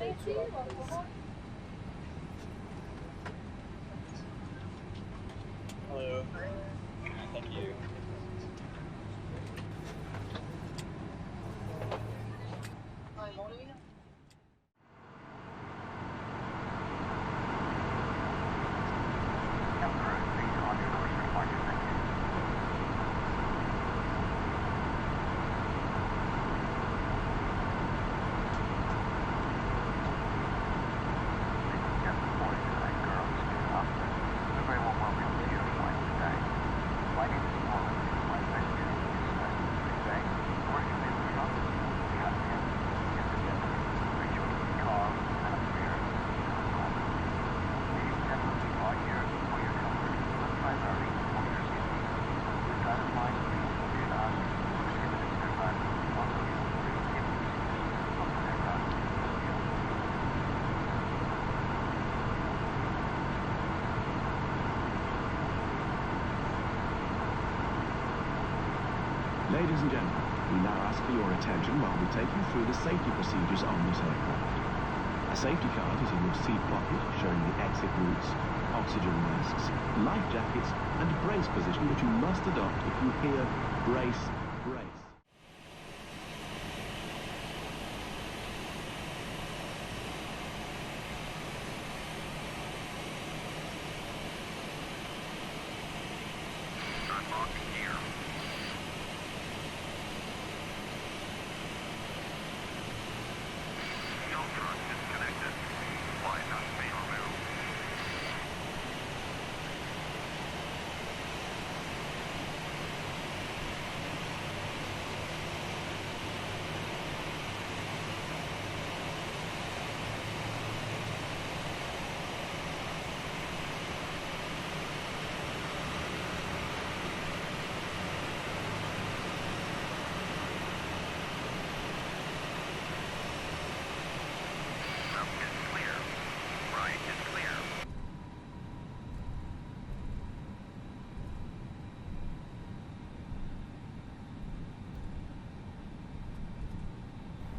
Hello. Thank you. Hi, morning. Ladies and gentlemen, we now ask for your attention while we take you through the safety procedures on this aircraft. A safety card is in your seat pocket, showing the exit routes, oxygen masks, life jackets, and brace position which you must adopt if you hear brace, brace.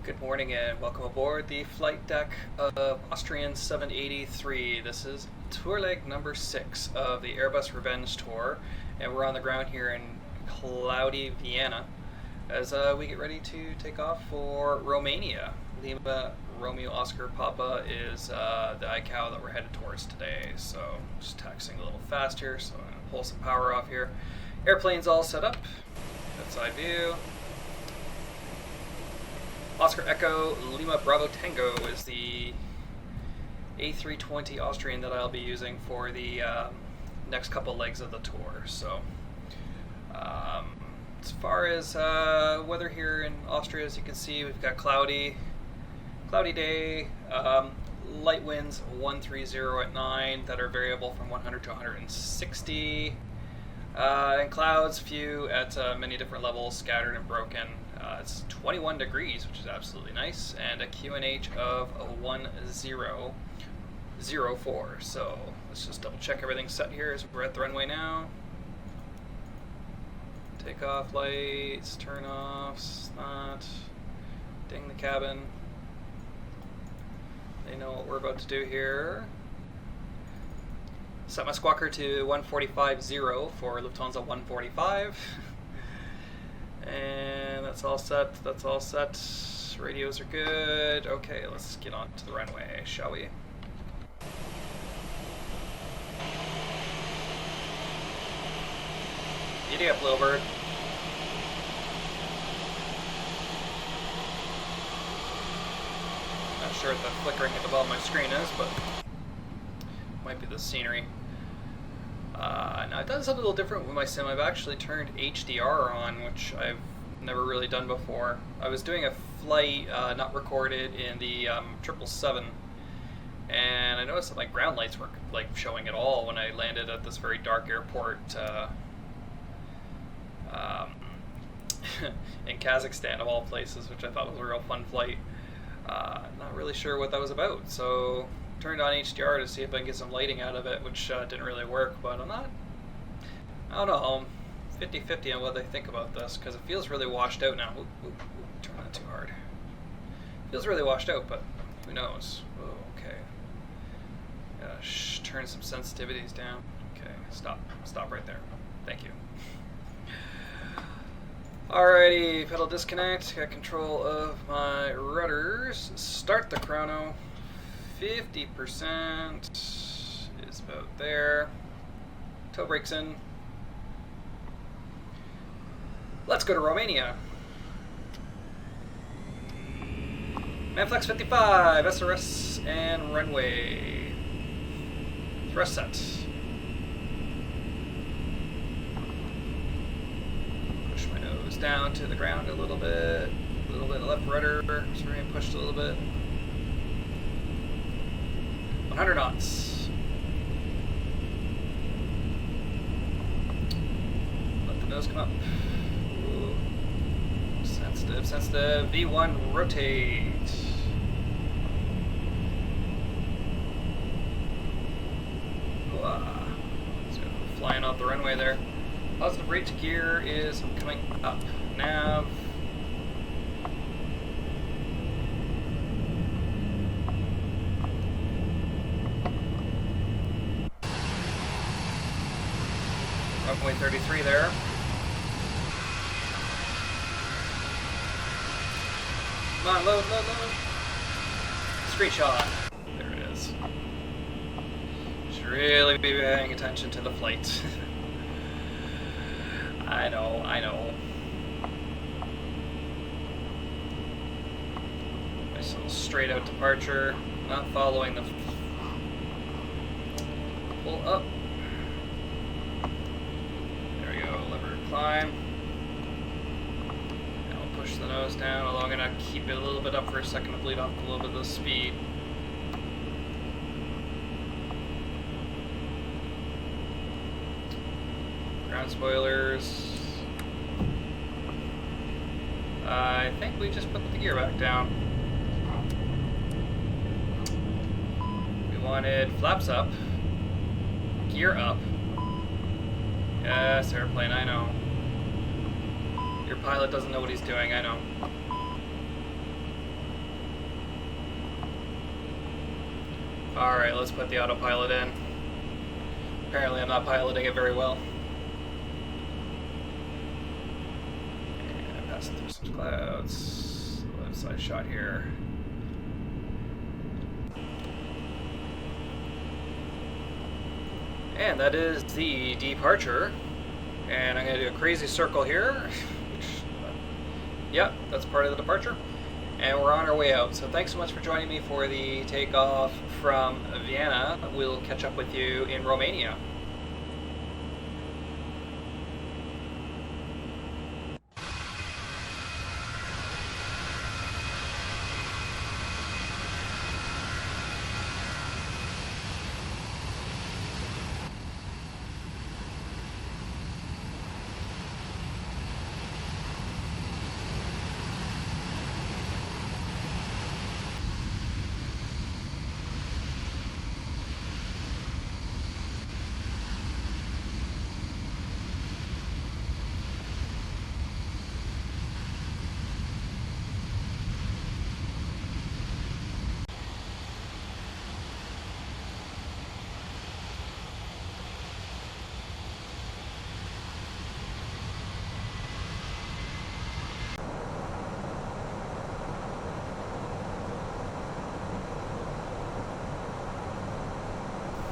Good morning and welcome aboard the flight deck of Austrian 783. This is tour leg number 6 of the Airbus Revenge Tour, and we're on the ground here in cloudy Vienna as we get ready to take off for Romania. Lima Romeo Oscar Papa is the ICAO that we're headed towards today, so just taxiing a little fast here, so I'm going to pull some power off here. Airplane's all set up, outside view. Oscar Echo Lima Bravo Tango is the A320 Austrian that I'll be using for the next couple legs of the tour. So as far as weather here in Austria, as you can see, we've got cloudy day, light winds 130 at 9 that are variable from 100 to 160, and clouds few at many different levels, scattered and broken. It's 21 degrees, which is absolutely nice, and a QNH of 1004. So let's just double check everything's set here as we're at the runway now. Takeoff lights, turn offs, not. Ding the cabin. They know what we're about to do here. Set my squawker to 145.0 for Lufthansa 145. And that's all set, radios are good. Okay, let's get on to the runway, shall we? Giddy up, little bird. Not sure what the flickering at the bottom of my screen is, but might be the scenery. Now I've done something a little different with my sim. I've actually turned HDR on, which I've never really done before. I was doing a flight not recorded in the 777, and I noticed that my ground lights weren't like showing at all when I landed at this very dark airport in Kazakhstan of all places, which I thought was a real fun flight. Not really sure what that was about, so turned on HDR to see if I can get some lighting out of it, which didn't really work, but I don't know, 50-50 on what they think about this, because it feels really washed out now. Turn that too hard. Feels really washed out, but Who knows? Oh, okay. Turn some sensitivities down. Okay, stop. Stop right there. Thank you. Alrighty, pedal disconnect. Got control of my rudders. Start the chrono. 50% is about there. Toe brakes in. Let's go to Romania. Manflex 55, SRS, and runway. Thrust set. Push my nose down to the ground a little bit. A little bit left rudder. Sorry, pushed a little bit. 100 knots. Let the nose come up. Ooh. Sensitive, sensitive. V1 rotate. Let's go flying off the runway there. Positive rate to gear is coming up. Nav. Runway 33 there. Come on, load. Screenshot. There it is. Should really be paying attention to the flight. I know. Nice little straight out departure. Not following the pull up. There we go, lever climb. Push the nose down, although I'm going to keep it a little bit up for a second to bleed off a little bit of the speed. Ground spoilers. I think we just put the gear back down. We wanted flaps up, gear up. Yes, airplane, I know. Your pilot doesn't know what he's doing, I know. Alright, let's put the autopilot in. Apparently I'm not piloting it very well. And passing through some clouds. Left side shot here. And that is the departure. And I'm going to do a crazy circle here. Yep, that's part of the departure. And we're on our way out. So thanks so much for joining me for the takeoff from Vienna. We'll catch up with you in Romania.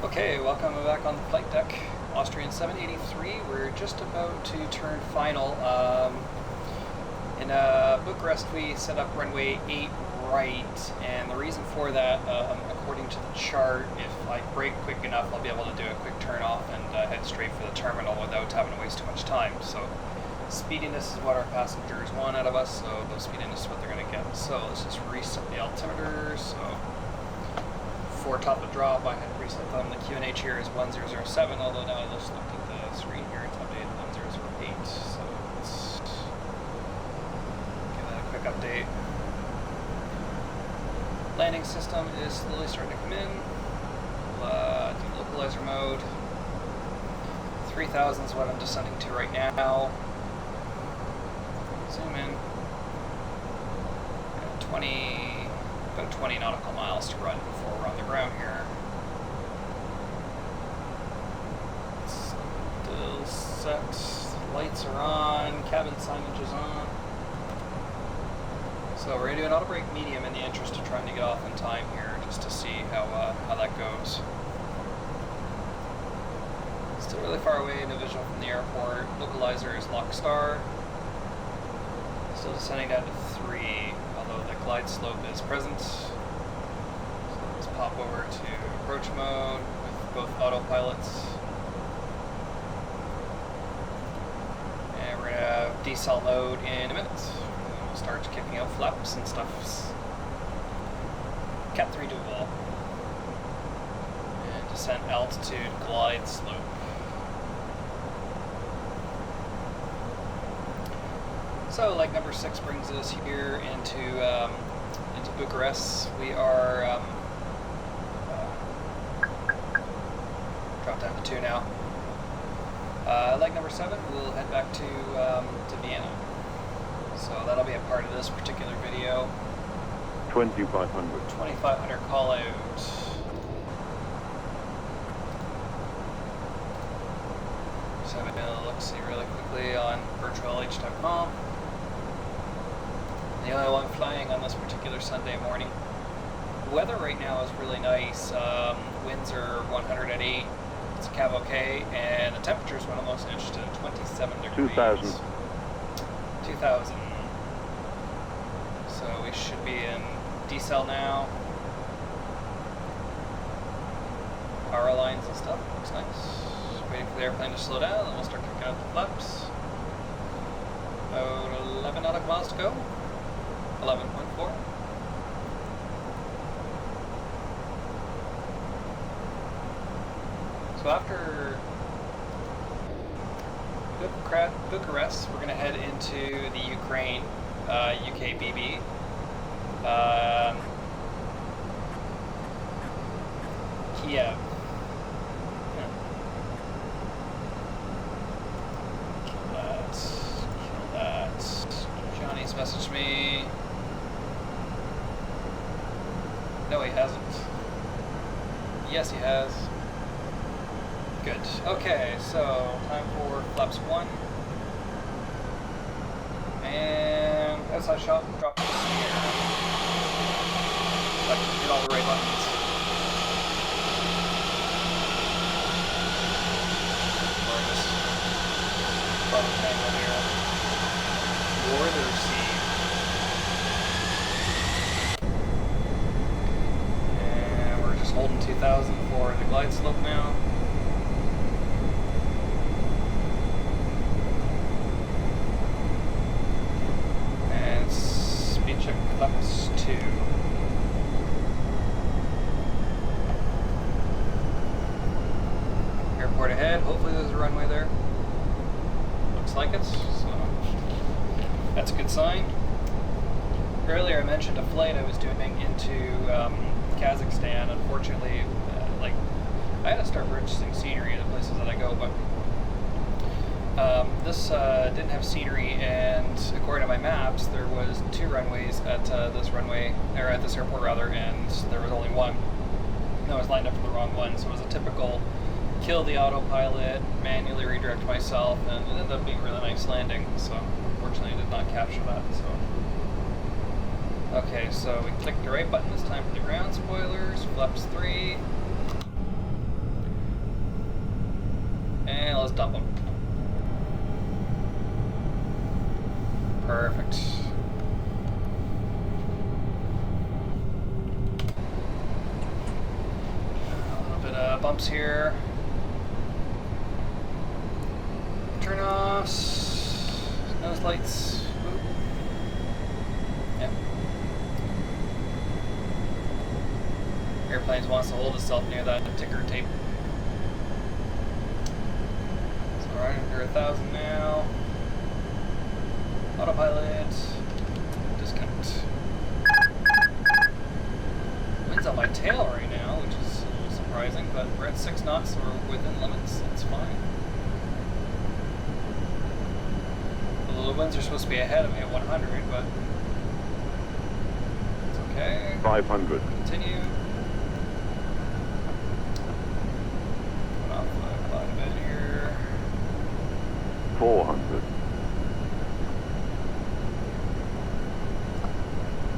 Okay, welcome back on the flight deck. Austrian 783. We're just about to turn final. In Bucharest, we set up runway 8 right, and the reason for that, according to the chart, if I brake quick enough, I'll be able to do a quick turn off and head straight for the terminal without having to waste too much time. So, speediness is what our passengers want out of us, so the speediness is what they're going to get. So, let's just reset the altimeter. So, for top of drop, I had reset them. The QNH here is 1007, although now I just looked at the screen here, it's updated 1008. So let's give that a quick update. Landing system is slowly starting to come in. Localizer mode. 3000 is what I'm descending to right now. Zoom in. 20. about 20 nautical miles to run before we're on the ground here. Still set. Lights are on. Cabin signage is on. So we're going to do an auto brake medium in the interest of trying to get off in time here, just to see how that goes. Still really far away, no visual from the airport. Localizer is lock star. Still descending down to 3, although the glide slope is present. So let's pop over to approach mode with both autopilots. And we're going to have decel mode in a minute. And we'll start kicking out flaps and stuff. Cat 3 dual. And descent altitude glide slope. So, leg number 6 brings us here into Bucharest. We are drop down to 2 now. Leg number 7, we'll head back to Vienna. So that'll be a part of this particular video. 2500. 2500 call out. Just having a look-see really quickly on virtualh.com. The only one flying on this particular Sunday morning. The weather right now is really nice. Winds are 108. It's a cab okay, and the temperatures, when I'm most interested in, 27 degrees. 2000. 2000. So we should be in decel now. Power lines and stuff. Looks nice. Waiting for the airplane to slow down, and we'll start kicking out the flaps. About 11 nautical miles to go. 11.4. So after Bucharest, we're going to head into the Ukraine, UKBB. Kiev. Kill that. Johnny's messaged me. No, he hasn't. Yes, he has. Good. Okay, so time for flaps 1. And outside shot, drop this here. So I can hit all the right buttons. Gorgeous. Bubble tangle here. Northern Sea. And we're just holding 2000 for the glide slope now. Check flaps 2. Airport ahead. Hopefully there's a runway there. Looks like it. So that's a good sign. Earlier I mentioned a flight I was doing into Kazakhstan. Unfortunately, I had to start purchasing scenery at the places that I go, but this didn't have scenery, and according to my maps, there was 2 runways at this runway, or at this airport rather, and there was only one. And I was lined up for the wrong one, so it was a typical kill the autopilot, manually redirect myself, and it ended up being a really nice landing. So unfortunately, I did not capture that. So okay, so we clicked the right button this time for the ground spoilers, flaps 3, and let's dump them. Perfect. A little bit of bumps here. Turn offs. Nose lights. Ooh. Yep. Airplanes wants to hold itself near that ticker tape. So we're right under 1,000 now. Autopilot, disconnect. Wind's on my tail right now, which is a little surprising, but we're at 6 knots, so we're within limits. It's fine. The little winds are supposed to be ahead of me at 100, but it's okay. 500. Continue. Put off quite a bit here. 400.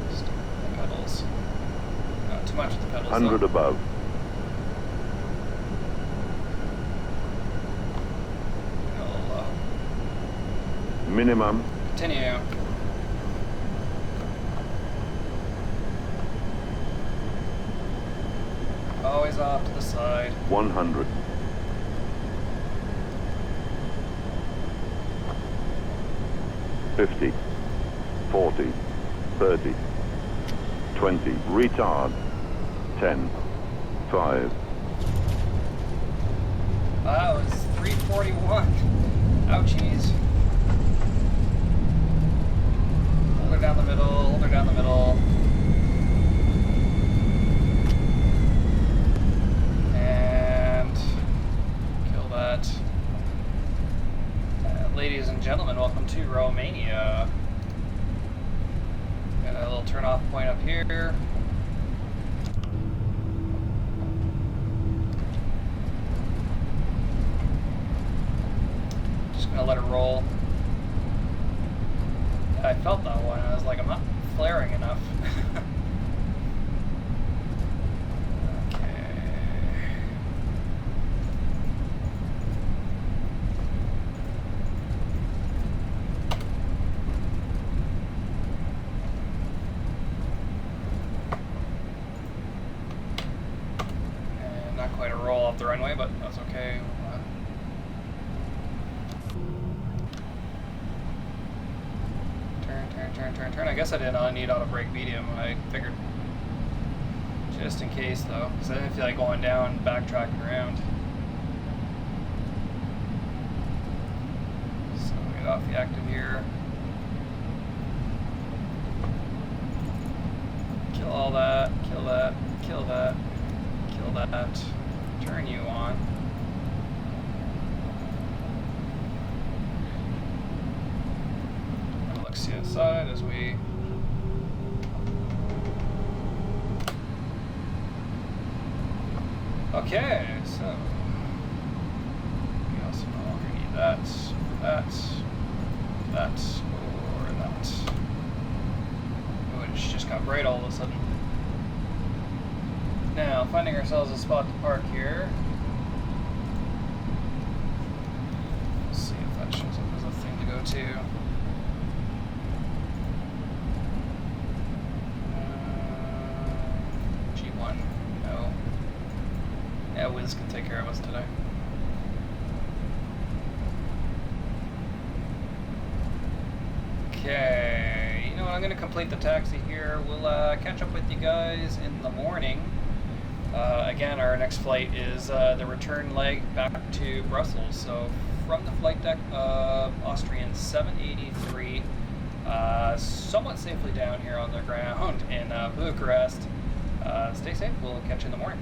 Just the pedals. Not too much with the pedals. 100 though. above. A little low. Minimum. Continue. Always off to the side. 100. 50. 40. 30. 20. Retard. 10. 5. Wow, it's 341. Ouchies. Hold her down the middle, hold her down the middle. And kill that. Ladies and gentlemen, welcome to Romania. Got a little turn off point up here. Just gonna let it roll. I felt that one. I was like, I'm not flaring enough. Okay. And not quite a roll off the runway, but that's okay. Turn. I guess I didn't need auto brake medium. I figured just in case though, because I didn't feel like going down, backtracking around. So get off the active here. Kill all that. Kill that. Kill that. Kill that. Turn you on. See the side as we okay, so we also no longer need that, or that. Oh, it just got bright all of a sudden. Now, finding ourselves a spot to park here. Let's see if that shows up as a thing to go to. Yeah, Wiz can take care of us today. Okay, you know what, I'm going to complete the taxi here. We'll catch up with you guys in the morning. Again, our next flight is the return leg back to Brussels. So from the flight deck of Austrian 783, somewhat safely down here on the ground in Bucharest. Stay safe, we'll catch you in the morning.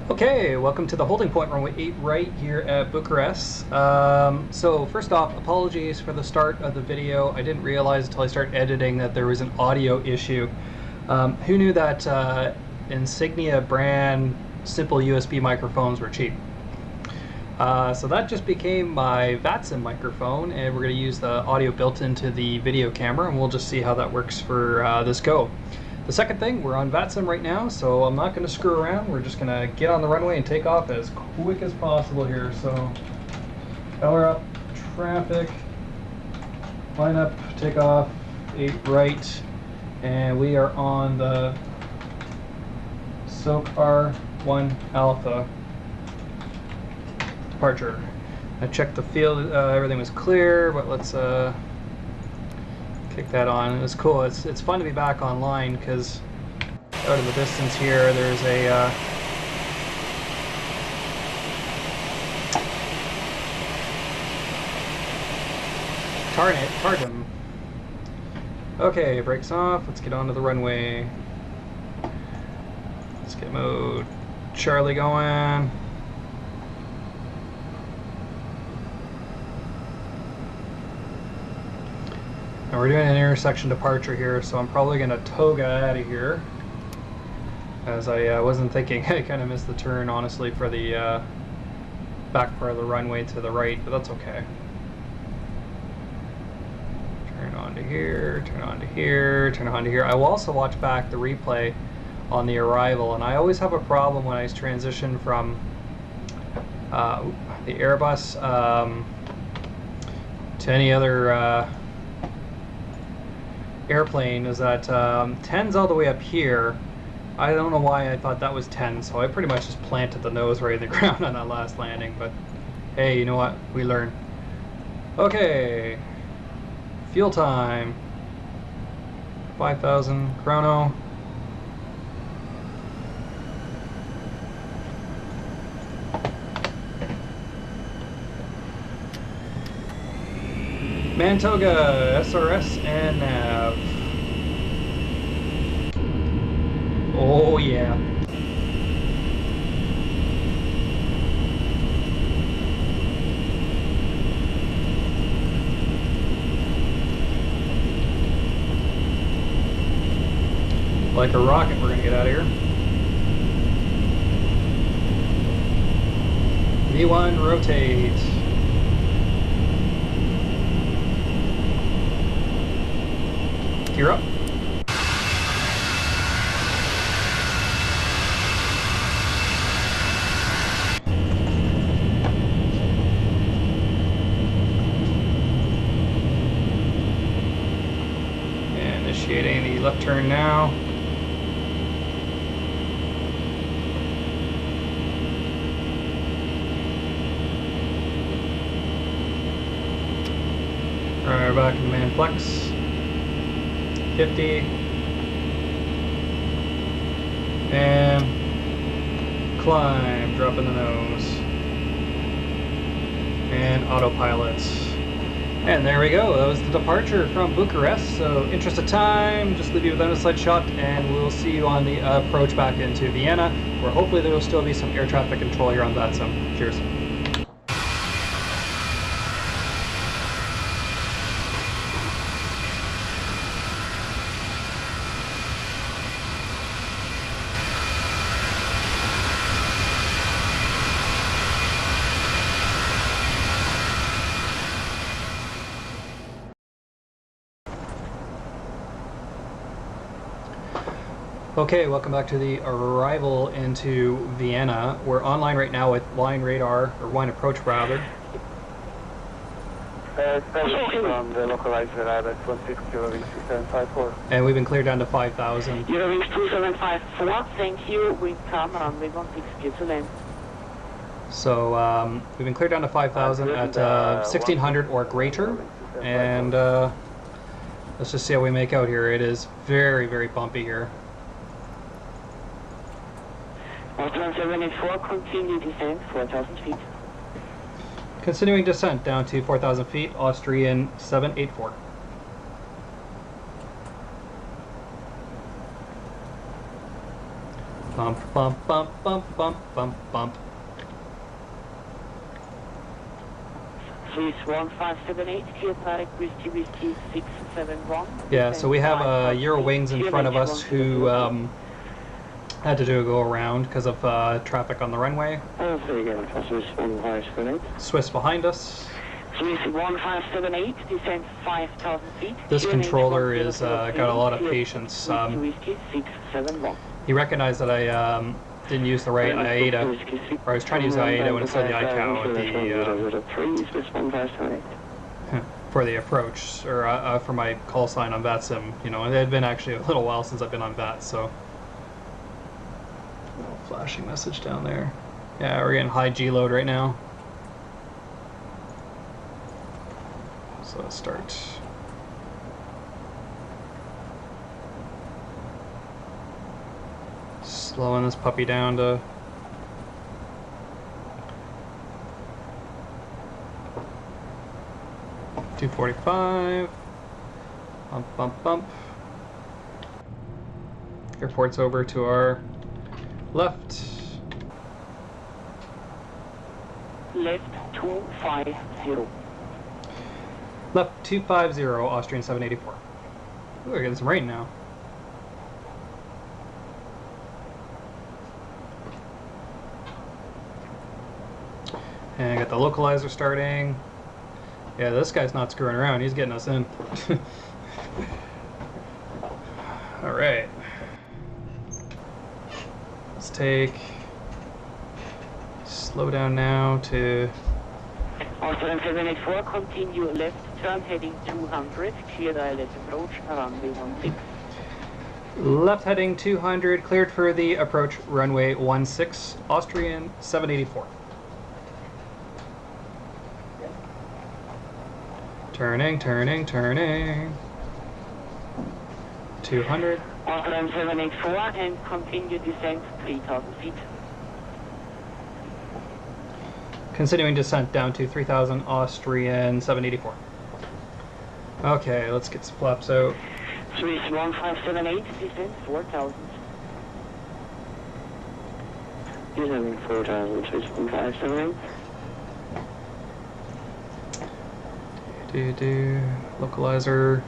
Okay, welcome to the holding point runway 8 right here at Bucharest. So first off, apologies for the start of the video. I didn't realize until I started editing that there was an audio issue. Who knew that Insignia brand simple USB microphones were cheap? So that just became my VATSIM microphone, and we're going to use the audio built into the video camera, and we'll just see how that works for this go. The second thing, we're on VATSIM right now, so I'm not going to screw around. We're just going to get on the runway and take off as quick as possible here. So, color up, traffic, line up, take off, 8 right, and we are on the SOAK R1 Alpha departure. I checked the field, everything was clear, but let's kick that on. It was cool. It's fun to be back online because out in the distance here there's a Tart him. Okay, brakes off. Let's get onto the runway. Let's get mode Charlie going. And we're doing an intersection departure here, so I'm probably going to toga out of here. As I wasn't thinking, I kind of missed the turn, honestly, for the back part of the runway to the right, but that's okay. Turn on to here, turn on to here, turn on to here. I will also watch back the replay on the arrival, and I always have a problem when I transition from the Airbus to any other airplane, is that 10's all the way up here. I don't know why I thought that was 10, so I pretty much just planted the nose right in the ground on that last landing, but hey, you know what? We learn. Okay. Fuel time. 5,000 chrono. Mantoga, SRS, and nav. Oh yeah. Like a rocket, we're gonna get out of here. V1 rotate. Gear up. Initiating the left turn now. Alright, we're back in man flex. 50. And climb, drop in the nose. And autopilot. And there we go, that was the departure from Bucharest. So, interest of time, just leave you with an outside shot, and we'll see you on the approach back into Vienna, where hopefully there will still be some air traffic control here on VATSIM. Cheers. Okay, welcome back to the arrival into Vienna. We're online right now with line radar, or line approach rather. From the localizer Airbus 16-754. And we've been cleared down to 5,000. Eurowings 2754, thank you. We come runway 16 to land. So we've been cleared down to 5,000 at 1,600 or greater. And let's just see how we make out here. It is very, very bumpy here. 1784, continue descent, 4,000 feet. Continuing descent down to 4,000 feet, Austrian 784. Bump, bump, bump, bump, bump, bump, bump. Swiss 1578, clear direct whiskey 671. Yeah, so we have Eurowings in front of us who had to do a go around because of traffic on the runway. Swiss behind us. Swiss 1578, descent 5,000 feet. This controller is got a lot of patience. Whiskey 671. He recognized that I didn't use the right IATA, or I was trying to use IATA when instead of the ICAO at the for the approach, or for my call sign on VATSIM. You know, it had been actually a little while since I've been on VAT, so. Little flashing message down there. Yeah, we're getting high G load right now. So let's start. Slowing this puppy down to 245. Bump, bump, bump. Airport's over to our left. Left 250. Left 250, Austrian 784. Ooh, we're getting some rain now. And I got the localizer starting. Yeah, this guy's not screwing around. He's getting us in. All right. Let's take slow down now to Austrian 784, continue left turn heading 200, clear ILS approach, runway 16. left heading 200, cleared for the approach runway 16, Austrian 784. Turning, turning, turning. 200. Austrian 784 and continue descent 3,000 feet. Continuing descent down to 3,000, Austrian 784. Okay, let's get some flaps out. Swiss 1578, descent 4,000. Descending 4,000, Swiss 1578. Localizer.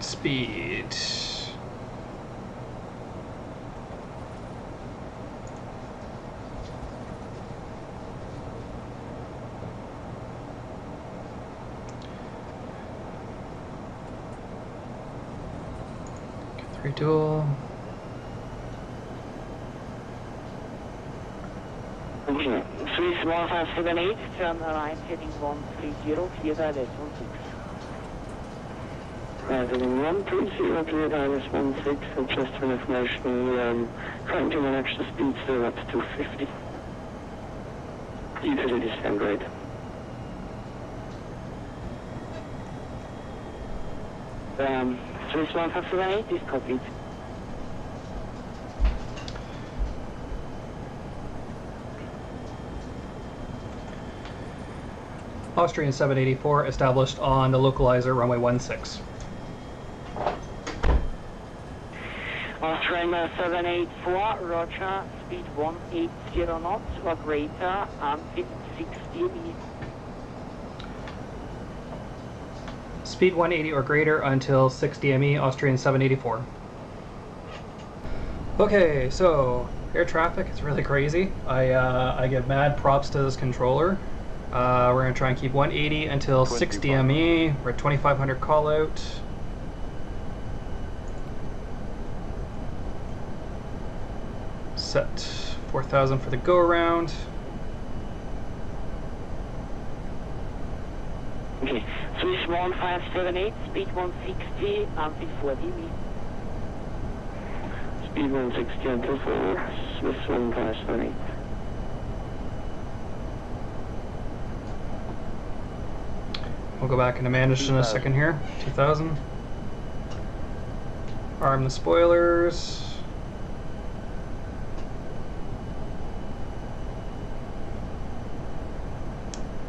Speed. Get 3 dual. Okay. Swiss 1578, turn right heading 130, clear ILS 16. Heading 130, clear ILS 16, and just for information, currently on extra speed, so that's 250. Usually descend rate. Swiss 1578 is copied. Austrian 784 established on the localizer runway 16. Austrian 784, roger, speed 180 knots or greater until 60 meters. Speed 180 or greater until 60 ME, Austrian 784. Okay, so air traffic is really crazy. I give mad props to this controller. We're going to try and keep 180 until 60 ME. We're at 2500 call out. Set 4000 for the go around. Okay, Swiss 1578, speed 160 until 40 meters. Speed 160 until 4, Swiss 1578. We'll go back into managed in a second here. 2000. Arm the spoilers.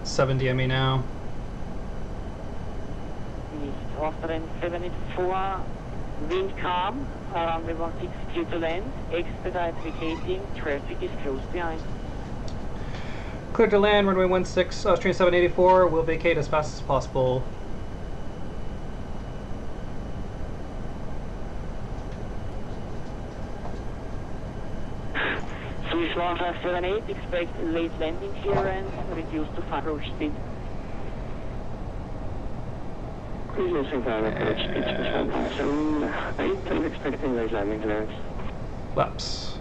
$70 ME now. Austrian 784, wind calm, runway 160 to land, expedite vacating, traffic is close behind. Clear to land, runway 16, Austrian 784, will vacate as fast as possible. Swiss 1578, expect late landing clearance, reduce to approach speed. Reducing final approach speed to 1578 and expecting late landing clearance. Flaps.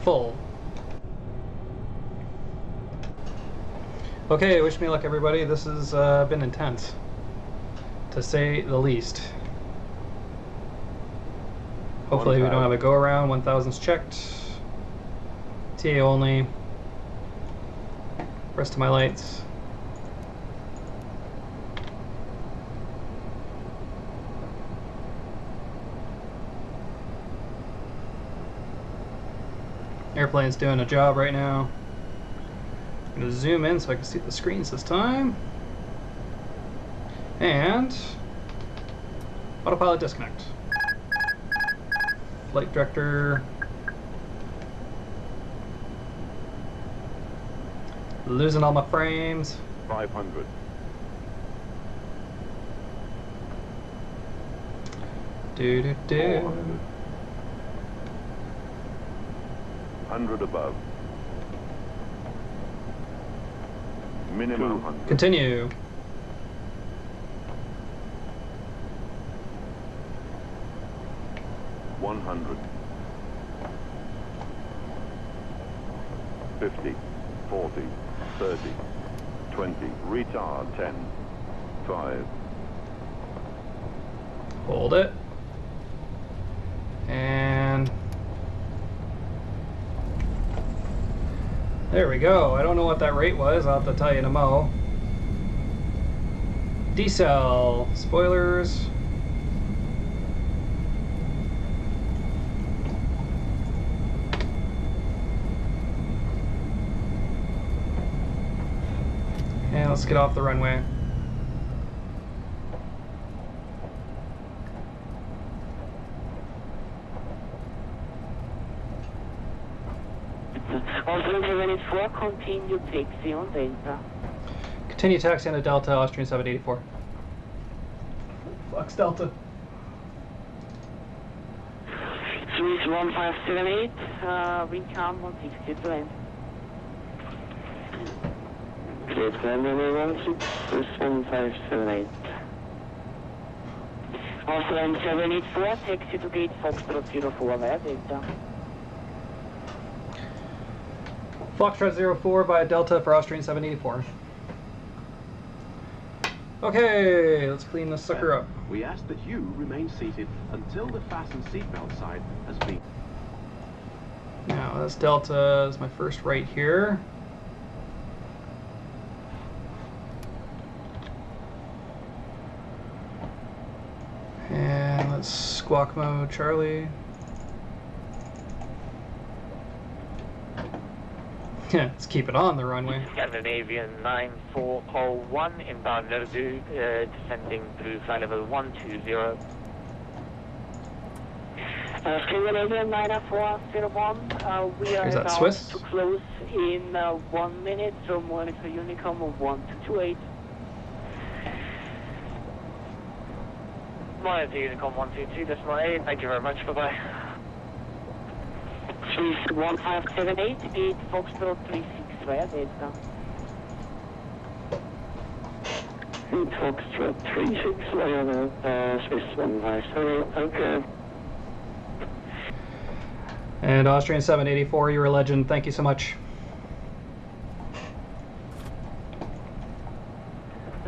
Full. Okay, wish me luck everybody. This has been intense, to say the least. Hopefully we don't have a go around. 1000's checked. TA only. Rest of my lights. Airplane's doing a job right now. I'm going to zoom in so I can see the screens this time. And autopilot disconnect. Flight director. Losing all my frames. 500. Do do do. 400. 100 above. Minimum 100. Continue. $100. 50, 40, 30, 20, retard 10, 5, Hold it. And there we go. I don't know what that rate was. I'll have to tell you in a mo. Decel. Spoilers. And let's get off the runway. Also, 784, continue taxi on Delta. Continue taxi on a Delta, Austrian 784. Fox Delta. Swiss 1578, wind calm 160 to land. Great, landing 16, Swiss 1578. Austrian 784, taxi to gate Foxtrot 04 via Delta. Foxtrot 04 via Delta for Austrian 784. Okay, let's clean this sucker up. We ask that you remain seated until the fasten seatbelt sign has been... Now, this Delta is my first right here. And let's squawk mode Charlie. Let's keep it on the runway. Scandinavian 9401, inbound LOWW, descending through flight level 120. Scandinavian 9401, we are Is that about Swiss? to close in 1 minute, so monitor Unicom of 1228. Monitor Unicom 122.8, thank you very much, bye-bye. Swiss 1578, 8 Foxtrot 36 via Delta. 8 Foxtrot 36 via Delta, Swiss 1578, okay. And Austrian 784, you're a legend. Thank you so much.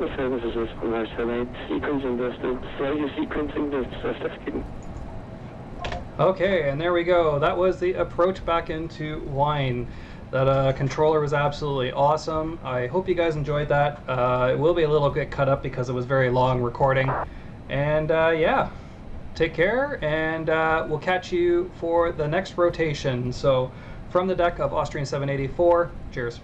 Okay, this is Swiss 1578, sequencing distance, sequencing distance, Okay, and there we go. That was the approach back into Wine. That controller was absolutely awesome. I hope you guys enjoyed that. It will be a little bit cut up because it was very long recording. And yeah, take care, and we'll catch you for the next rotation. So from the deck of Austrian 784, cheers.